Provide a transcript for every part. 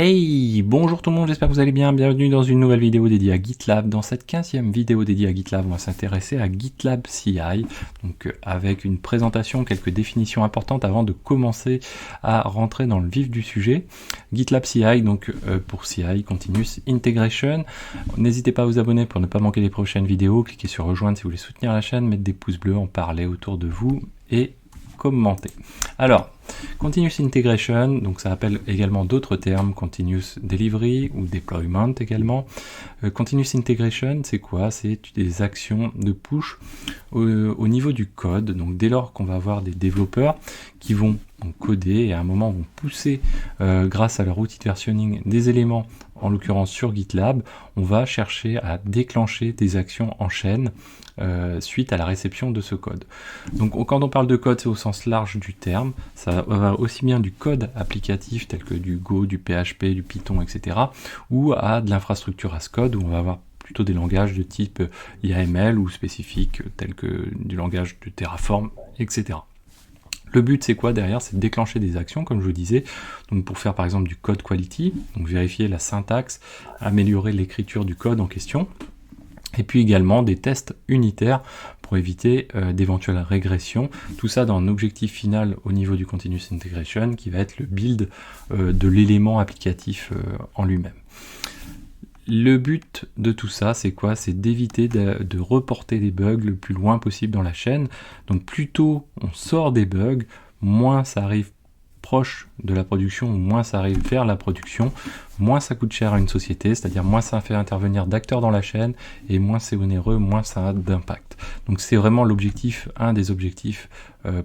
Hey, bonjour tout le monde, j'espère que vous allez bien, bienvenue dans une nouvelle vidéo dédiée à GitLab. Dans cette 15e vidéo dédiée à GitLab, on va s'intéresser à GitLab CI, donc avec une présentation, quelques définitions importantes avant de commencer à rentrer dans le vif du sujet. GitLab CI, donc pour CI, Continuous Integration. N'hésitez pas à vous abonner pour ne pas manquer les prochaines vidéos, cliquez sur rejoindre si vous voulez soutenir la chaîne, mettre des pouces bleus, en parler autour de vous et commenter. Alors, Continuous Integration, donc ça appelle également d'autres termes, Continuous Delivery ou Deployment également. Continuous Integration, c'est quoi? C'est des actions de push au niveau du code. Donc dès lors qu'on va avoir des développeurs qui vont coder et à un moment vont pousser grâce à leur outil de versionning des éléments, en l'occurrence sur GitLab, on va chercher à déclencher des actions en chaîne suite à la réception de ce code. Donc quand on parle de code, c'est au sens large du terme, ça va aussi bien du code applicatif tel que du Go, du PHP, du Python, etc. ou à de l'infrastructure as code où on va avoir plutôt des langages de type YAML ou spécifiques tels que du langage de Terraform, etc. Le but c'est quoi derrière? C'est de déclencher des actions, comme je vous disais, donc pour faire par exemple du code quality, donc vérifier la syntaxe, améliorer l'écriture du code en question, et puis également des tests unitaires pour éviter d'éventuelles régressions, tout ça dans un objectif final au niveau du Continuous Integration qui va être le build de l'élément applicatif en lui-même. Le but de tout ça, c'est quoi? C'est d'éviter de reporter des bugs le plus loin possible dans la chaîne. Donc plus tôt on sort des bugs, moins ça arrive proche de la production, moins ça arrive vers la production, moins ça coûte cher à une société, c'est-à-dire moins ça fait intervenir d'acteurs dans la chaîne, et moins c'est onéreux, moins ça a d'impact. Donc c'est vraiment l'objectif, un des objectifs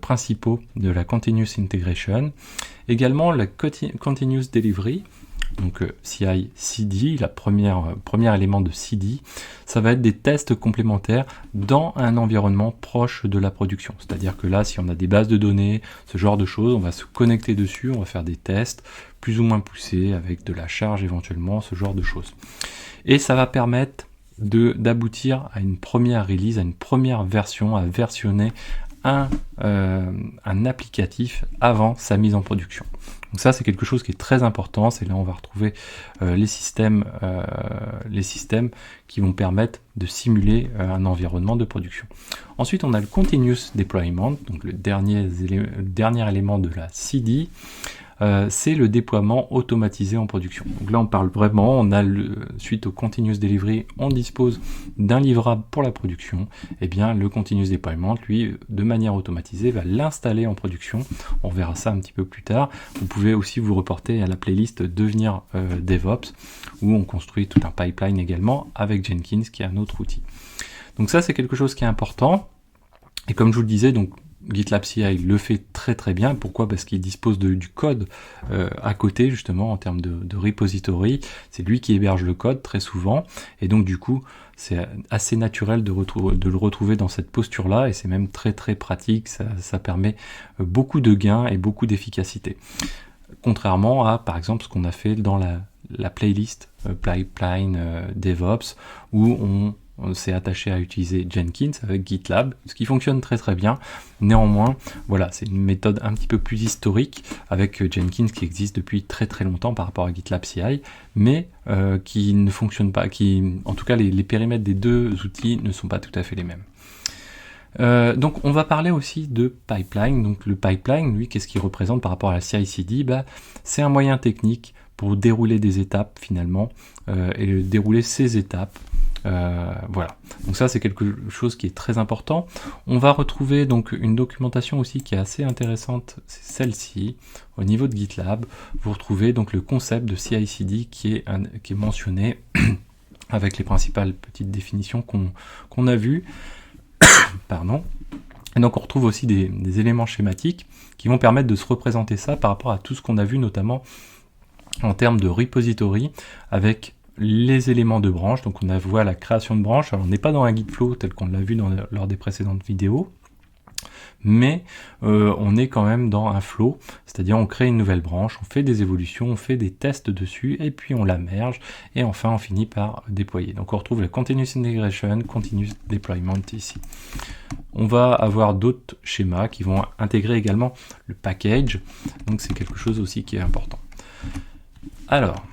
principaux de la Continuous Integration. Également la Continuous Delivery, donc CI/CD, le premier élément de CD, ça va être des tests complémentaires dans un environnement proche de la production. C'est-à-dire que là, si on a des bases de données, ce genre de choses, on va se connecter dessus, on va faire des tests plus ou moins poussés, avec de la charge éventuellement, ce genre de choses. Et ça va permettre d'aboutir à une première release, à une première version, à versionner un applicatif avant sa mise en production. Donc ça, c'est quelque chose qui est très important. C'est là où on va retrouver les systèmes qui vont permettre de simuler un environnement de production. Ensuite, on a le Continuous Deployment, donc le dernier élément de la CD. C'est le déploiement automatisé en production. Donc là, on parle vraiment, suite au Continuous Delivery, on dispose d'un livrable pour la production. Et bien, le Continuous Deployment, lui, de manière automatisée, va l'installer en production. On verra ça un petit peu plus tard. Vous pouvez aussi vous reporter à la playlist Devenir DevOps, où on construit tout un pipeline également avec Jenkins, qui est un autre outil. Donc ça, c'est quelque chose qui est important. Et comme je vous le disais, donc GitLab CI le fait très très bien. Pourquoi? Parce qu'il dispose du code à côté, justement, en termes de repository. C'est lui qui héberge le code très souvent. Et donc, du coup, c'est assez naturel de le retrouver dans cette posture-là. Et c'est même très très pratique. Ça permet beaucoup de gains et beaucoup d'efficacité. Contrairement à, par exemple, ce qu'on a fait dans la playlist Pipeline DevOps, où on s'est attaché à utiliser Jenkins avec GitLab, ce qui fonctionne très très bien. Néanmoins, voilà, c'est une méthode un petit peu plus historique avec Jenkins qui existe depuis très très longtemps par rapport à GitLab CI, mais qui ne fonctionne pas, en tout cas les périmètres des deux outils ne sont pas tout à fait les mêmes. Donc on va parler aussi de pipeline. Donc le pipeline, lui, qu'est-ce qu'il représente par rapport à la CI/CD? C'est un moyen technique pour dérouler des étapes finalement, et dérouler ces étapes. Voilà, donc ça c'est quelque chose qui est très important. On va retrouver donc une documentation aussi qui est assez intéressante, c'est celle-ci. Au niveau de GitLab, vous retrouvez donc le concept de CI/CD qui est mentionné avec les principales petites définitions qu'on a vues. Pardon. Et donc on retrouve aussi des éléments schématiques qui vont permettre de se représenter ça par rapport à tout ce qu'on a vu, notamment en termes de repository avec les éléments de branche. Donc on voit la création de branche. Alors on n'est pas dans un git flow tel qu'on l'a vu lors des précédentes vidéos, mais on est quand même dans un flow, c'est-à-dire on crée une nouvelle branche, on fait des évolutions, on fait des tests dessus, et puis on la merge, et enfin on finit par déployer. Donc on retrouve la Continuous Integration, Continuous Deployment ici. On va avoir d'autres schémas qui vont intégrer également le package, donc c'est quelque chose aussi qui est important. Alors,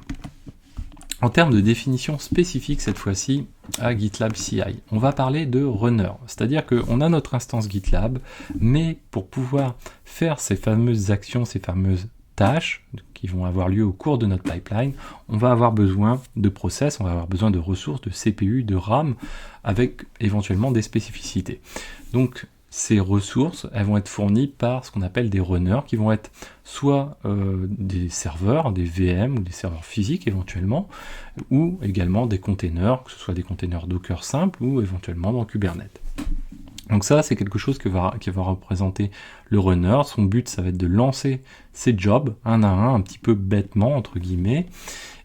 en termes de définition spécifique cette fois-ci à GitLab CI, on va parler de runner, c'est-à-dire qu'on a notre instance GitLab, mais pour pouvoir faire ces fameuses actions, ces fameuses tâches qui vont avoir lieu au cours de notre pipeline, on va avoir besoin de process, on va avoir besoin de ressources, de CPU, de RAM, avec éventuellement des spécificités. Donc ces ressources, elles vont être fournies par ce qu'on appelle des runners, qui vont être soit des serveurs, des VM ou des serveurs physiques éventuellement, ou également des containers, que ce soit des containers Docker simples ou éventuellement dans Kubernetes. Donc ça, c'est quelque chose qui va représenter le runner. Son but, ça va être de lancer ses jobs un à un petit peu bêtement, entre guillemets,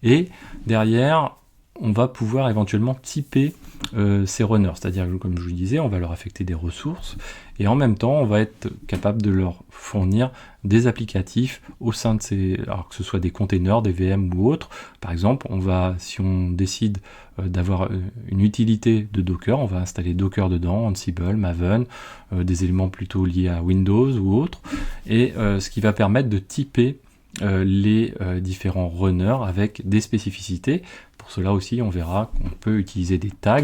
et derrière, on va pouvoir éventuellement typer ces runners, c'est-à-dire comme je vous disais, on va leur affecter des ressources et en même temps on va être capable de leur fournir des applicatifs au sein de ces, alors que ce soit des containers, des VM ou autres. Par exemple, si on décide d'avoir une utilité de Docker, on va installer Docker dedans, Ansible, Maven, des éléments plutôt liés à Windows ou autres, et ce qui va permettre de typer les différents runners avec des spécificités. Pour cela aussi, on verra qu'on peut utiliser des tags,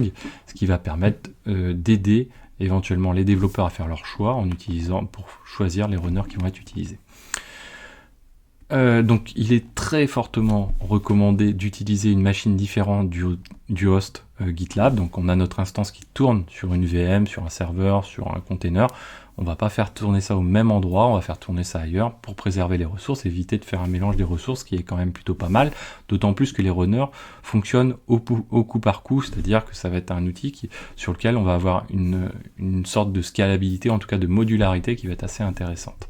ce qui va permettre d'aider éventuellement les développeurs à faire leur choix pour choisir les runners qui vont être utilisés. Donc il est très fortement recommandé d'utiliser une machine différente du host GitLab. Donc on a notre instance qui tourne sur une VM, sur un serveur, sur un container. On va pas faire tourner ça au même endroit, on va faire tourner ça ailleurs pour préserver les ressources, éviter de faire un mélange des ressources qui est quand même plutôt pas mal, d'autant plus que les runners fonctionnent au coup par coup, c'est-à-dire que ça va être un outil sur lequel on va avoir une sorte de scalabilité, en tout cas de modularité qui va être assez intéressante.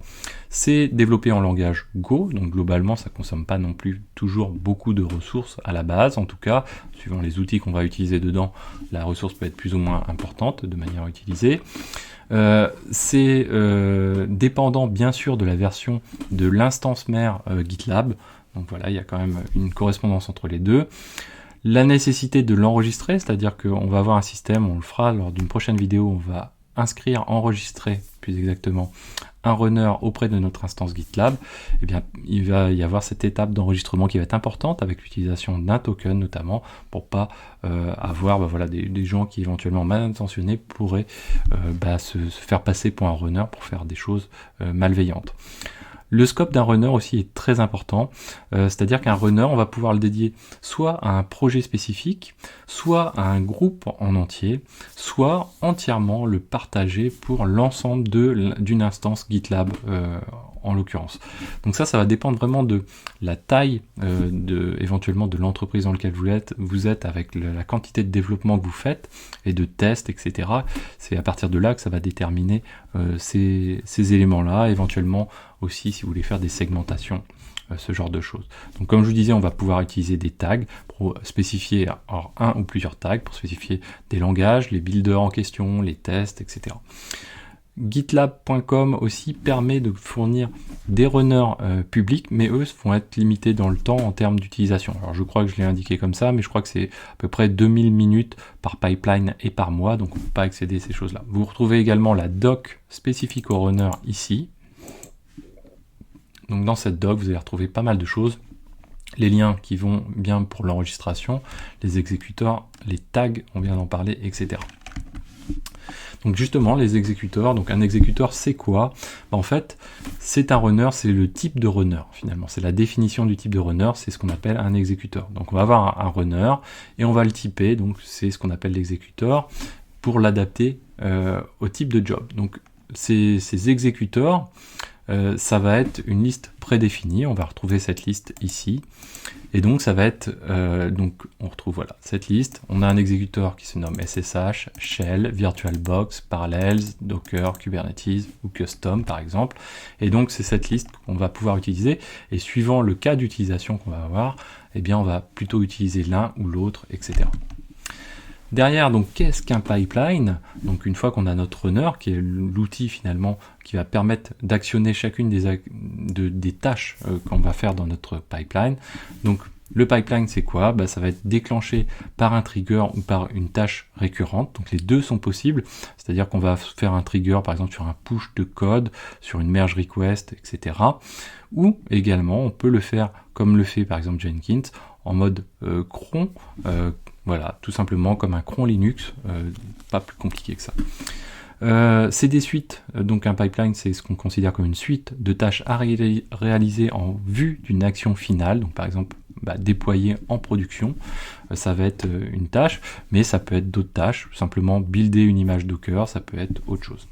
C'est développé en langage Go, donc globalement ça consomme pas non plus toujours beaucoup de ressources à la base, en tout cas, suivant les outils qu'on va utiliser dedans, la ressource peut être plus ou moins importante de manière à utiliser. C'est dépendant bien sûr de la version de l'instance mère GitLab, donc voilà, il y a quand même une correspondance entre les deux. La nécessité de l'enregistrer, c'est-à-dire qu'on va avoir un système, on le fera lors d'une prochaine vidéo, on va enregistrer plus exactement un runner auprès de notre instance GitLab. Eh bien, il va y avoir cette étape d'enregistrement qui va être importante avec l'utilisation d'un token notamment pour pas avoir voilà, des gens qui éventuellement mal intentionnés pourraient se faire passer pour un runner pour faire des choses malveillantes. Le scope d'un runner aussi est très important, c'est-à-dire qu'un runner, on va pouvoir le dédier soit à un projet spécifique, soit à un groupe en entier, soit entièrement le partager pour l'ensemble d'une instance GitLab en l'occurrence. Donc ça va dépendre vraiment de la taille éventuellement de l'entreprise dans laquelle vous êtes avec la quantité de développement que vous faites et de tests, etc. C'est à partir de là que ça va déterminer ces éléments-là, éventuellement aussi si vous voulez faire des segmentations, ce genre de choses. Donc comme je vous disais, on va pouvoir utiliser des tags pour spécifier, alors un ou plusieurs tags pour spécifier des langages, les builders en question, les tests, etc. GitLab.com aussi permet de fournir des runners publics, mais eux vont être limités dans le temps en termes d'utilisation. Alors je crois que je l'ai indiqué comme ça, mais je crois que c'est à peu près 2000 minutes par pipeline et par mois, donc on ne peut pas accéder à ces choses-là. Vous retrouvez également la doc spécifique au runner ici. Donc dans cette doc, vous allez retrouver pas mal de choses. Les liens qui vont bien pour l'enregistration, les exécuteurs, les tags, on vient d'en parler, etc. Donc justement, les exécuteurs, donc un exécuteur c'est quoi? En fait, c'est un runner, c'est le type de runner finalement. C'est la définition du type de runner, c'est ce qu'on appelle un exécuteur. Donc on va avoir un runner et on va le typer, donc c'est ce qu'on appelle l'exécuteur, pour l'adapter au type de job. Donc ces exécuteurs, ça va être une liste prédéfinie, on va retrouver cette liste ici, et donc ça va être, donc on retrouve voilà, cette liste, on a un exécuteur qui se nomme SSH, Shell, VirtualBox, Parallels, Docker, Kubernetes ou Custom par exemple, et donc c'est cette liste qu'on va pouvoir utiliser, et suivant le cas d'utilisation qu'on va avoir, eh bien on va plutôt utiliser l'un ou l'autre, etc. Derrière, donc, qu'est-ce qu'un pipeline? Donc, une fois qu'on a notre runner, qui est l'outil finalement qui va permettre d'actionner chacune des tâches qu'on va faire dans notre pipeline. Donc, Le pipeline, c'est quoi? Ça va être déclenché par un trigger ou par une tâche récurrente. Donc les deux sont possibles. C'est-à-dire qu'on va faire un trigger, par exemple, sur un push de code, sur une merge request, etc. Ou également, on peut le faire comme le fait par exemple Jenkins, en mode cron. Voilà, tout simplement comme un cron Linux. Pas plus compliqué que ça. C'est des suites, donc un pipeline c'est ce qu'on considère comme une suite de tâches à réaliser en vue d'une action finale, donc par exemple déployer en production, ça va être une tâche, mais ça peut être d'autres tâches, simplement builder une image Docker, ça peut être autre chose.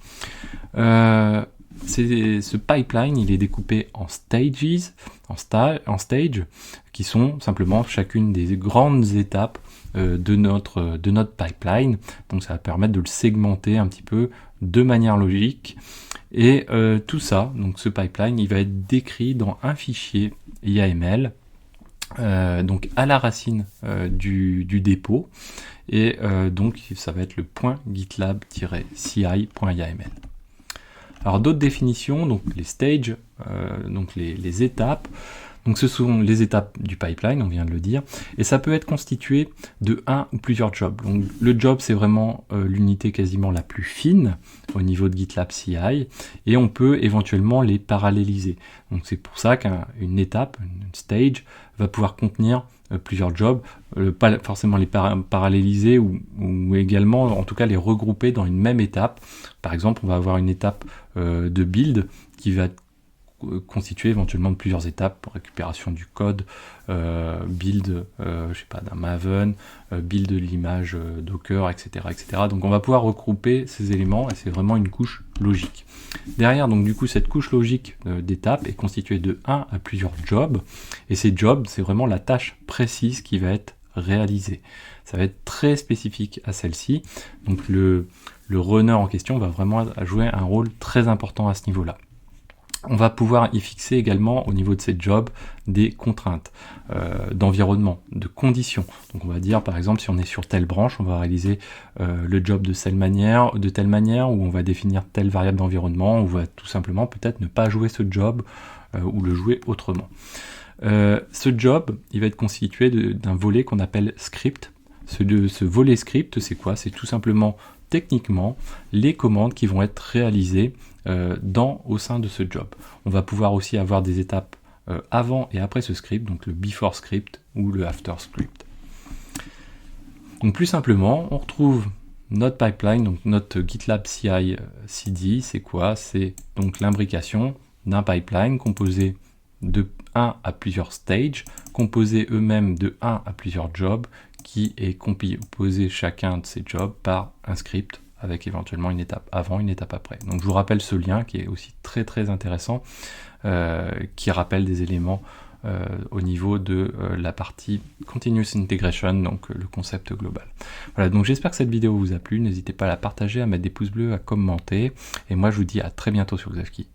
Ce pipeline il est découpé en stages, en stage, qui sont simplement chacune des grandes étapes de notre pipeline. Donc ça va permettre de le segmenter un petit peu de manière logique. Et tout ça, donc ce pipeline, il va être décrit dans un fichier YAML, donc à la racine du dépôt. Et donc ça va être le .gitlab-ci.yaml. Alors d'autres définitions, donc les stages, donc les étapes. Donc ce sont les étapes du pipeline, on vient de le dire, et ça peut être constitué de un ou plusieurs jobs. Donc le job c'est vraiment l'unité quasiment la plus fine au niveau de GitLab CI, et on peut éventuellement les paralléliser. Donc c'est pour ça qu'une étape, une stage, va pouvoir contenir plusieurs jobs, pas forcément les paralléliser ou également en tout cas les regrouper dans une même étape. Par exemple on va avoir une étape de build qui va constitué éventuellement de plusieurs étapes, récupération du code, build je sais pas, d'un Maven, build de l'image Docker, etc., etc. Donc on va pouvoir regrouper ces éléments et c'est vraiment une couche logique. Derrière, donc du coup, cette couche logique d'étapes est constituée de 1 à plusieurs jobs, et ces jobs, c'est vraiment la tâche précise qui va être réalisée. Ça va être très spécifique à celle-ci, donc le runner en question va vraiment jouer un rôle très important à ce niveau-là. On va pouvoir y fixer également au niveau de ces jobs des contraintes d'environnement, de conditions. Donc on va dire par exemple si on est sur telle branche, on va réaliser le job de telle manière, ou on va définir telle variable d'environnement, on va tout simplement peut-être ne pas jouer ce job ou le jouer autrement. Ce job, il va être constitué d'un volet qu'on appelle script. Ce volet script, c'est quoi? C'est tout simplement techniquement les commandes qui vont être réalisées au sein de ce job. On va pouvoir aussi avoir des étapes avant et après ce script, donc le before script ou le after script. Donc plus simplement, on retrouve notre pipeline, donc notre GitLab CI CD, c'est quoi? C'est donc l'imbrication d'un pipeline composé de 1 à plusieurs stages, composés eux-mêmes de 1 à plusieurs jobs, qui est composé chacun de ces jobs par un script avec éventuellement une étape avant, une étape après. Donc je vous rappelle ce lien qui est aussi très très intéressant, qui rappelle des éléments au niveau de la partie Continuous Integration, donc le concept global. Voilà, donc j'espère que cette vidéo vous a plu, n'hésitez pas à la partager, à mettre des pouces bleus, à commenter, et moi je vous dis à très bientôt sur Xavki.